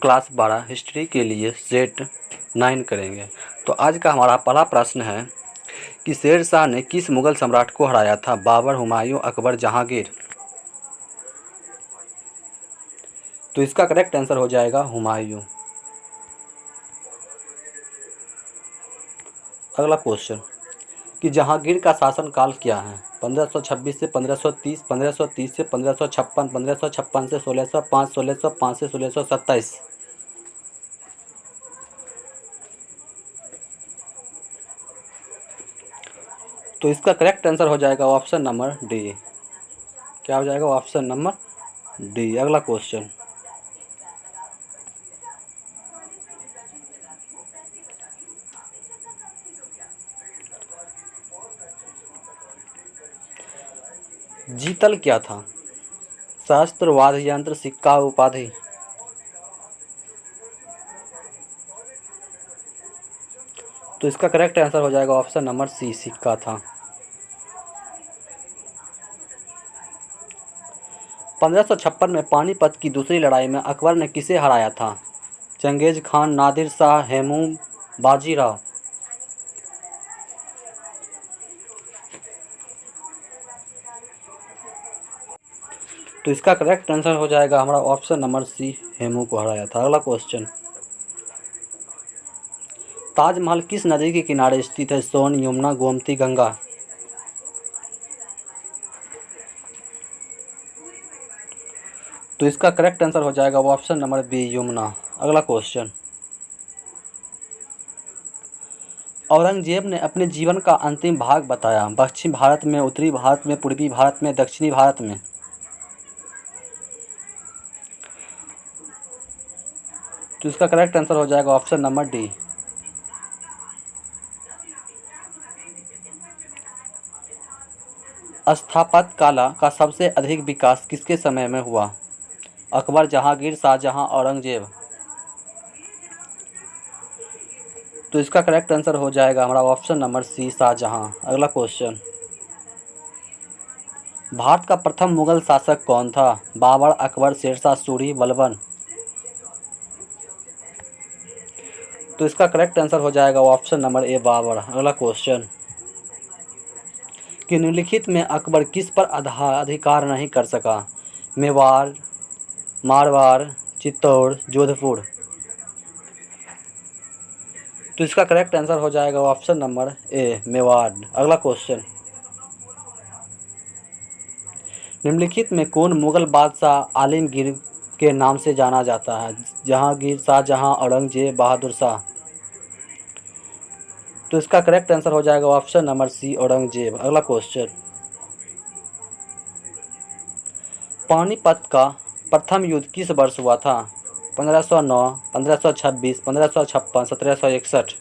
Class 12 history के लिए set 9 करेंगे। तो आज का हमारा पहला प्रश्न है कि शेर शाह ने किस मुगल सम्राट को हराया था? बाबर, हुमायूं, अकबर, जहांगीर। तो इसका करेक्ट आंसर हो जाएगा हुमायूं। अगला क्वेश्चन कि जहांगीर का शासनकाल क्या है? 1526 से 1530, 1530 से 1556, 1556 से 1605, 1605 से 1627। तो इसका करेक्ट आंसर हो जाएगा ऑप्शन नंबर डी। क्या हो जाएगा? Option number D. अगला क्वेश्चन जीतल क्या था? शास्त्र, वाद्य यंत्र, सिक्का, उपाधि। तो इसका करेक्ट आंसर हो जाएगा ऑप्शन नंबर सी, सिक्का था। 1556 में पानीपत की दूसरी लड़ाई में अकबर ने किसे हराया था? Genghis Khan, Nadir Shah, Hemu, Bajirao. तो इसका करेक्ट आंसर हो जाएगा हमारा ऑप्शन नंबर सी, हेमू को हराया था। अगला क्वेश्चन ताजमहल किस नदी के किनारे स्थित है? सोन, यमुना, गोमती, गंगा। तो इसका करेक्ट आंसर हो जाएगा ऑप्शन नंबर बी, यमुना। अगला क्वेश्चन औरंगजेब ने अपने जीवन का अंतिम भाग बताया। पश्चिम भारत में, उत्तरी भारत में, पूर्वी भारत में, दक्षिणी भारत में। तो इसका करेक्ट आंसर हो जाएगा ऑप्शन नंबर डी। स्थापत्य कला का सबसे अधिक विकास किसके समय में हुआ? अकबर, जहांगीर, शाहजहां, औरंगजेब। तो इसका करेक्ट आंसर हो जाएगा हमारा ऑप्शन नंबर सी, शाहजहां। अगला क्वेश्चन भारत का प्रथम मुगल शासक कौन था? बाबर, अकबर, शेरशाह सूरी, बलबन। तो इसका करेक्ट आंसर हो जाएगा ऑप्शन नंबर ए, बाबर। अगला क्वेश्चन कि निम्नलिखित में अकबर किस पर अधिकार नहीं कर सका? मेवाड़, मारवाड़, चित्तौड़, जोधपुर। तो इसका करेक्ट आंसर हो जाएगा ऑप्शन नंबर ए, मेवाड़। अगला क्वेश्चन निम्नलिखित में कौन मुगल बादशाह आलमगीर के नाम से जाना जाता है? जहांगीर, शाहजहां, औरंगजेब, बहादुर शाह। तो इसका करेक्ट आंसर हो जाएगा ऑप्शन नंबर सी, औरंगजेब। अगला क्वेश्चन पानीपत का प्रथम युद्ध किस वर्ष हुआ था? 1509, 1526, 1556, 1761।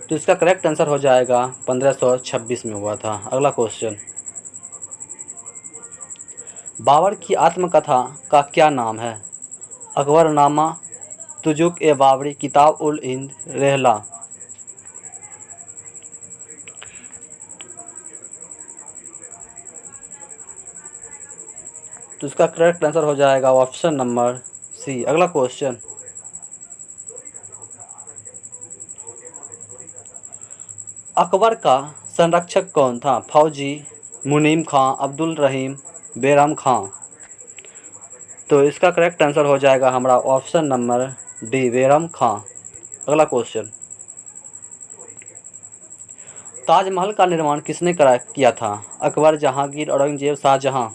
तो इसका करेक्ट आंसर हो जाएगा 1526 में हुआ था। अगला क्वेश्चन बाबर की आत्मकथा का क्या नाम है? अकबरनामा, तुजुक ए बाबरी, किताब उल हिंद, रेहला। तो इसका करेक्ट आंसर हो जाएगा ऑप्शन नंबर सी। अगला क्वेश्चन अकबर का संरक्षक कौन था? फौजी, मुनीम खां, अब्दुल रहीम, बैरम खां। तो इसका करेक्ट आंसर हो जाएगा हमारा ऑप्शन नंबर डी, बैरम खां। अगला क्वेश्चन ताजमहल का निर्माण किसने किया था? अकबर, जहांगीर, औरंगजेब, शाहजहां।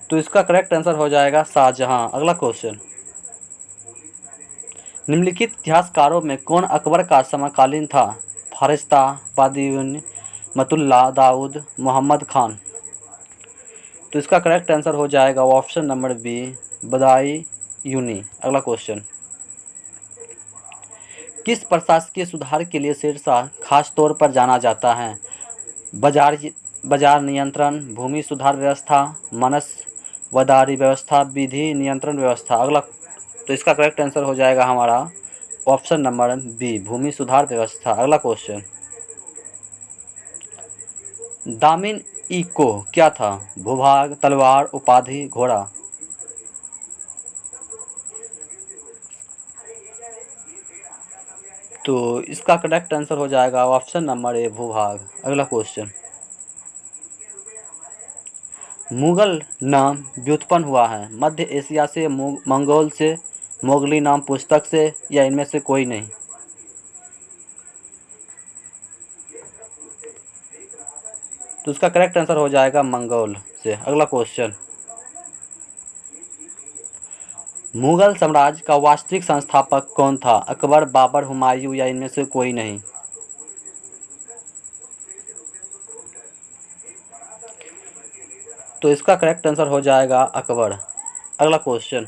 तो इसका करेक्ट आंसर हो जाएगा शाहजहां। अगला क्वेश्चन निम्नलिखित इतिहासकारों में कौन अकबर का समकालीन था? फारिस्ता, बदियुन, मतुल्ला, दाऊद, मोहम्मद खान। तो इसका करेक्ट आंसर हो जाएगा ऑप्शन नंबर बी, बदायूनी। अगला क्वेश्चन किस प्रशासकीय सुधार के लिए शेरशाह खास तौर पर जाना जाता है? बाजार नियंत्रण, भूमि सुधार व्यवस्था, मनसबदारी व्यवस्था, विधि नियंत्रण व्यवस्था। अगला तो इसका करेक्ट आंसर हो जाएगा हमारा ऑप्शन नंबर बी, भूमि सुधार व्यवस्था। अगला क्वेश्चन दामिन ई को क्या था? भूभाग, तलवार, उपाधि, घोड़ा। तो इसका करेक्ट आंसर हो जाएगा ऑप्शन नंबर ए, भूभाग। अगला क्वेश्चन, मुगल नाम व्युत्पन्न हुआ है मध्य एशिया से, मंगोल से, मोगली नाम पुस्तक से, या इनमें से कोई नहीं? तो इसका करेक्ट आंसर हो जाएगा मंगोल से। अगला क्वेश्चन, मुगल साम्राज्य का वास्तविक संस्थापक कौन था? अकबर, बाबर, हुमायूं, या इनमें से कोई नहीं? तो इसका करेक्ट आंसर हो जाएगा अकबर। अगला क्वेश्चन,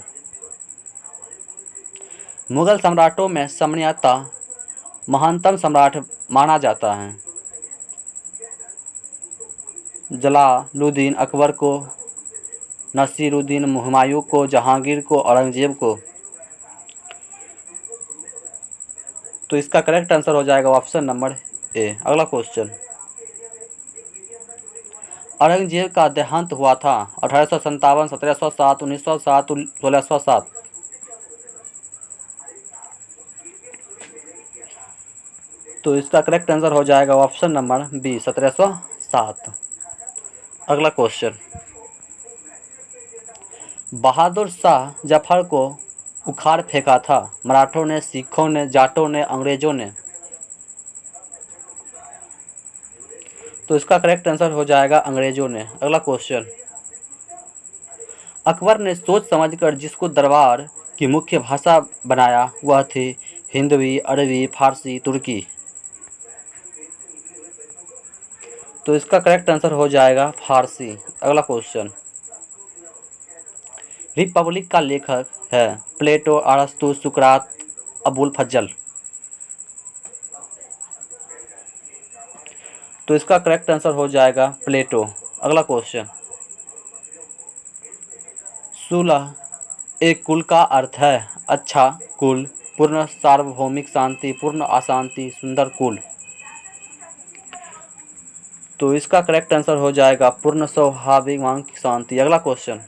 मुगल सम्राटों में सामान्यतः महानतम सम्राट माना जाता है? जलालुद्दीन अकबर को, नसीरुद्दीन हुमायूं को, जहांगीर को, औरंगजेब को? तो इसका करेक्ट आंसर हो जाएगा ऑप्शन नंबर ए। अगला क्वेश्चन, औरंगजेब का देहांत हुआ था 1857, 1707, 1907, 1607? तो इसका करेक्ट आंसर हो जाएगा ऑप्शन नंबर बी, 1707। अगला क्वेश्चन, बहादुर शाह जफर को उखाड़ फेंका था? मराठों ने, सिखों ने, जाटों ने, अंग्रेजों ने? तो इसका करेक्ट आंसर हो जाएगा अंग्रेजों ने। अगला क्वेश्चन, अकबर ने सोच समझकर जिसको दरबार की मुख्य भाषा बनाया वह थी हिंदवी, अरबी, फारसी, तुर्की? तो इसका करेक्ट आंसर हो जाएगा फारसी। अगला क्वेश्चन, रिपब्लिक का लेखक है प्लेटो, अरस्तु, सुकरात, अबुल फजल? तो इसका करेक्ट आंसर हो जाएगा प्लेटो। अगला क्वेश्चन, सुलह एक कुल का अर्थ है? अच्छा कुल, पूर्ण सार्वभौमिक शांति, पूर्ण अशांति, सुंदर कुल? तो इसका करेक्ट आंसर हो जाएगा पूर्ण स्वाभाविक शांति। अगला क्वेश्चन,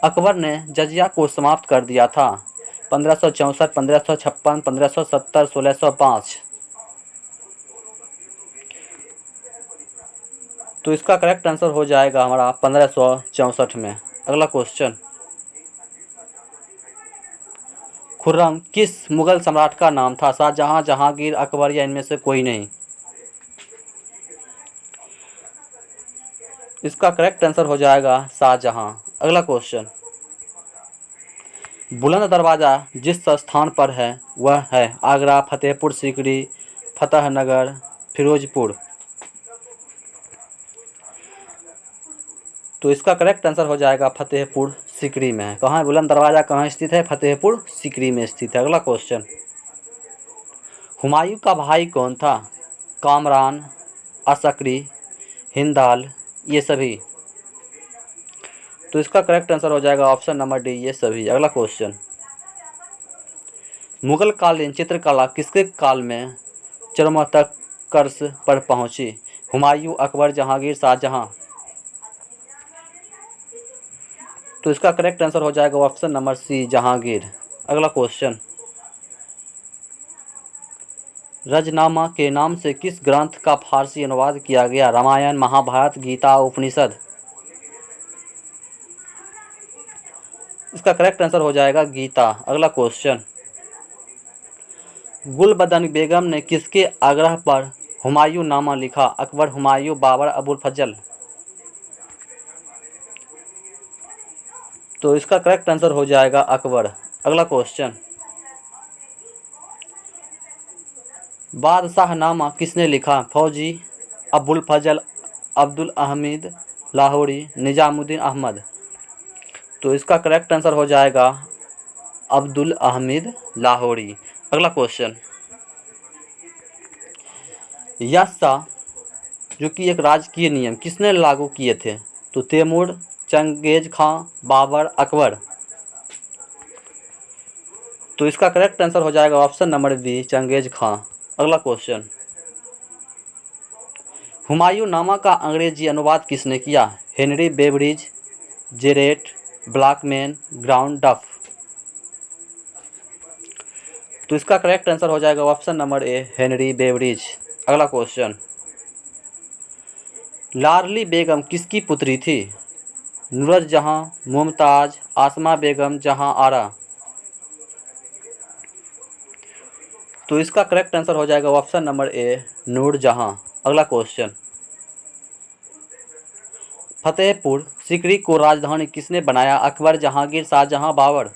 अकबर ने जजिया को समाप्त कर दिया था 1564, 1556, 1570, 1605? तो इसका करेक्ट आंसर हो जाएगा हमारा 1564 में। अगला क्वेश्चन, खुर्रम किस मुगल सम्राट का नाम था? शाहजहां, जहांगीर, अकबर, या इनमें से कोई नहीं? इसका करेक्ट आंसर हो जाएगा शाहजहां। अगला क्वेश्चन, बुलंद दरवाज़ा जिस स्थान पर है वह है आगरा, फतेहपुर सीकरी, फतेहनगर, फिरोजपुर? तो इसका करेक्ट आंसर हो जाएगा फतेहपुर सीकरी में। कहाँ है बुलंद दरवाज़ा, कहाँ स्थित है? फतेहपुर सीकरी में स्थित है। अगला क्वेश्चन, हुमायूं का भाई कौन था? कामरान, असकरी, हिंदाल, ये सभी? तो इसका करेक्ट आंसर हो जाएगा ऑप्शन नंबर डी, ये सभी। अगला क्वेश्चन, मुगल कालीन चित्रकला किसके काल में चरमोत्कर्ष पर पहुंची? हुमायूं, अकबर, जहांगीर, शाहजहां? तो इसका करेक्ट आंसर हो जाएगा ऑप्शन नंबर सी, जहांगीर। अगला क्वेश्चन, रजनामा के नाम से किस ग्रंथ का फारसी अनुवाद किया गया? रामायण, महाभारत, गीता, उपनिषद? इसका करेक्ट आंसर हो जाएगा गीता। अगला क्वेश्चन, गुलबदन बेगम ने किसके आग्रह पर हुमायूं नामा लिखा? अकबर, हुमायूं, बाबर, अबुल फजल? तो इसका करेक्ट आंसर हो जाएगा अकबर। अगला क्वेश्चन, बादशाहनामा किसने लिखा? फौजी, अबुल फजल, अब्दुल अहमद लाहौरी, निजामुद्दीन अहमद? तो इसका करेक्ट आंसर हो जाएगा अब्दुल अहमद लाहौरी। अगला क्वेश्चन, यास्सा जो कि एक राजकीय नियम किसने लागू किए थे? तो तैमूर, चंगेज खां, बाबर, अकबर? तो इसका करेक्ट आंसर हो जाएगा ऑप्शन नंबर बी, चंगेज खां। अगला क्वेश्चन, हुमायूं नामा का अंग्रेजी अनुवाद किसने किया? Henry Beveridge, Jared Blackman, ground डफ। तो इसका करेक्ट आंसर हो जाएगा option number A, Henry Beveridge. अगला क्वेश्चन, लाडली बेगम किसकी पुत्री थी? नूरजहां जहां, मुमताज, आसमा बेगम, जहां आरा। तो इसका करेक्ट आंसर हो जाएगा ऑप्शन नंबर ए, नूरजहां। अगला क्वेश्चन, फतेहपुर सीकरी को राजधानी किसने बनाया? अकबर, जहांगीर, शाहजहां, बाबर।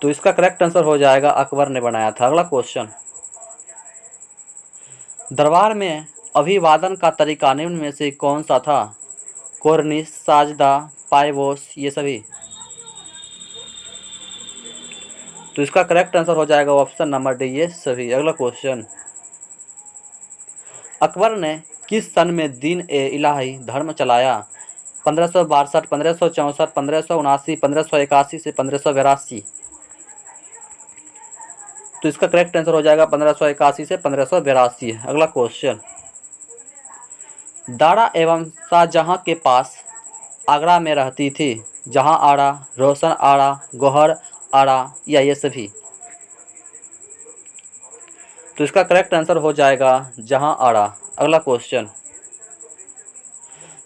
तो इसका करेक्ट आंसर हो जाएगा अकबर ने बनाया था। अगला क्वेश्चन, दरबार में अभिवादन का तरीका निम्न में से कौन सा था? कोर्निश, साजदा, पाइवोस, ये सभी। तो इसका करेक्ट आंसर हो जाएगा ऑप्शन नंबर डी, ये सभी। अगला क्वेश्चन, अकबर ने किस सन में दीन ए इलाही धर्म चलाया? 1562, 1564, 1579, 1581 से 1582। तो इसका करेक्ट आंसर हो जाएगा 1581 से 1582। अगला क्वेश्चन, दारा एवं शाहजहां के पास आगरा में रहती थी जहां आरा, रोशन आरा, गौहर आरा, या ये सभी। तो इसका करेक्ट आंसर हो जाएगा जहां आरा। अगला क्वेश्चन,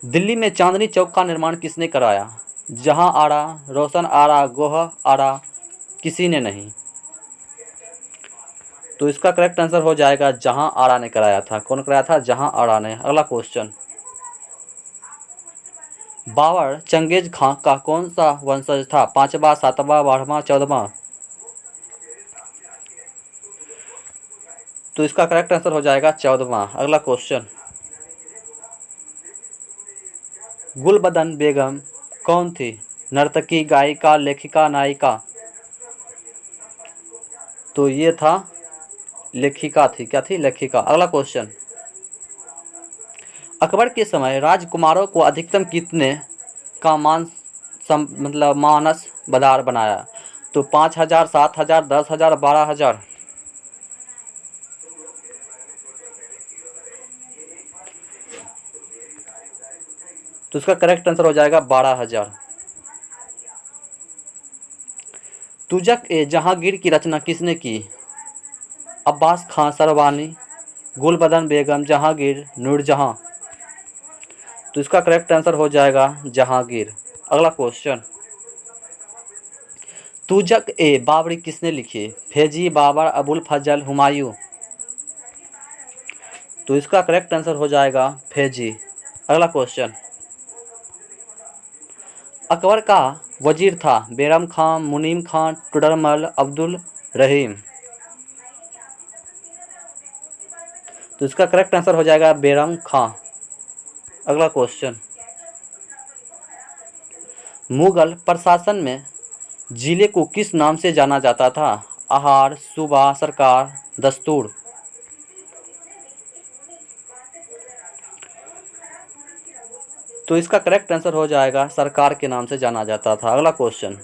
दिल्ली में चांदनी चौक का निर्माण किसने कराया? जहां आरा, रोशन आरा, गौहर आरा, किसी ने नहीं। तो इसका करेक्ट आंसर हो जाएगा जहां आरा ने कराया था। कौन कराया था? जहां आरा ने। अगला क्वेश्चन, बाबर चंगेज खां का कौन सा वंशज था? 5वां, 7वां, 12वां, 14वां। तो इसका करेक्ट आंसर हो जाएगा 14वां। अगला क्वेश्चन, गुलबदन बेगम कौन थी? नर्तकी, गायिका, लेखिका, नायिका। तो ये था लेखिका थी। क्या थी? लेखिका। अगला क्वेश्चन, अकबर के समय राजकुमारों को अधिकतम कितने का मानस बदार बनाया? तो 5000, 7000, 10,000, 12,000। तो इसका करेक्ट आंसर हो जाएगा 12,000। तुजक ए जहांगीर की रचना किसने की? अब्बास खां सरवानी, गुलबदन बेगम, जहांगीर, नूरजहां। तो इसका करेक्ट आंसर हो जाएगा जहांगीर। अगला क्वेश्चन, तुजक ए बाबरी किसने लिखी? फैजी, बाबर, अबुल फजल, हुमायूं। तो इसका करेक्ट आंसर हो जाएगा फैजी। अगला क्वेश्चन, अकबर का वजीर था बैरम खान, मुनीम खान, टुडरमल, अब्दुल रहीम। तो इसका करेक्ट आंसर हो जाएगा बैरम खान। अगला क्वेश्चन, मुगल प्रशासन में जिले को किस नाम से जाना जाता था? आहार, सूबा, सरकार, दस्तूर। तो इसका करेक्ट आंसर हो जाएगा सरकार के नाम से जाना जाता था। अगला क्वेश्चन,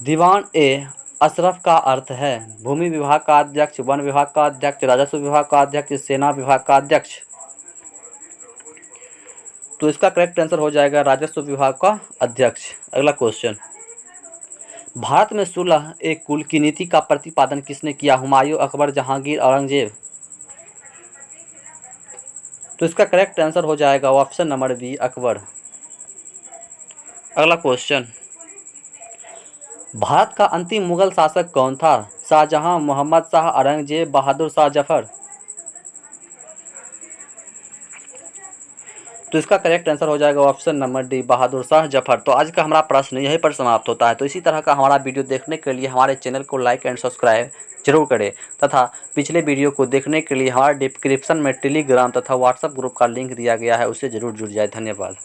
दीवान ए अशरफ का अर्थ है? भूमि विभाग का अध्यक्ष, वन विभाग का अध्यक्ष, राजस्व विभाग का अध्यक्ष, सेना विभाग का अध्यक्ष। तो इसका करेक्ट आंसर हो जाएगा राजस्व विभाग का अध्यक्ष। अगला क्वेश्चन, भारत में सुलह एक कुल की नीति का प्रतिपादन किसने किया? हुमायूं, अकबर, जहांगीर, औरंगजेब। तो इसका करेक्ट आंसर हो जाएगा ऑप्शन नंबर बी, अकबर। अगला क्वेश्चन, भारत का अंतिम मुगल शासक कौन था? शाहजहां, मोहम्मद शाह, औरंगजेब, बहादुर शाह जफर। तो इसका करेक्ट आंसर हो जाएगा option number D, Bahadur Shah Zafar. तो आज का हमारा प्रश्न यहीं पर समाप्त होता है। तो इसी तरह का हमारा वीडियो देखने के लिए हमारे चैनल को लाइक एंड सब्सक्राइब जरूर करें तथा पिछले वीडियो को देखने के लिए हमारे डिस्क्रिप्शन में टेलीग्राम तथा व्हाट्सएप ग्रुप का लिंक दिया गया है, उससे जरूर जुड़ जाए। धन्यवाद।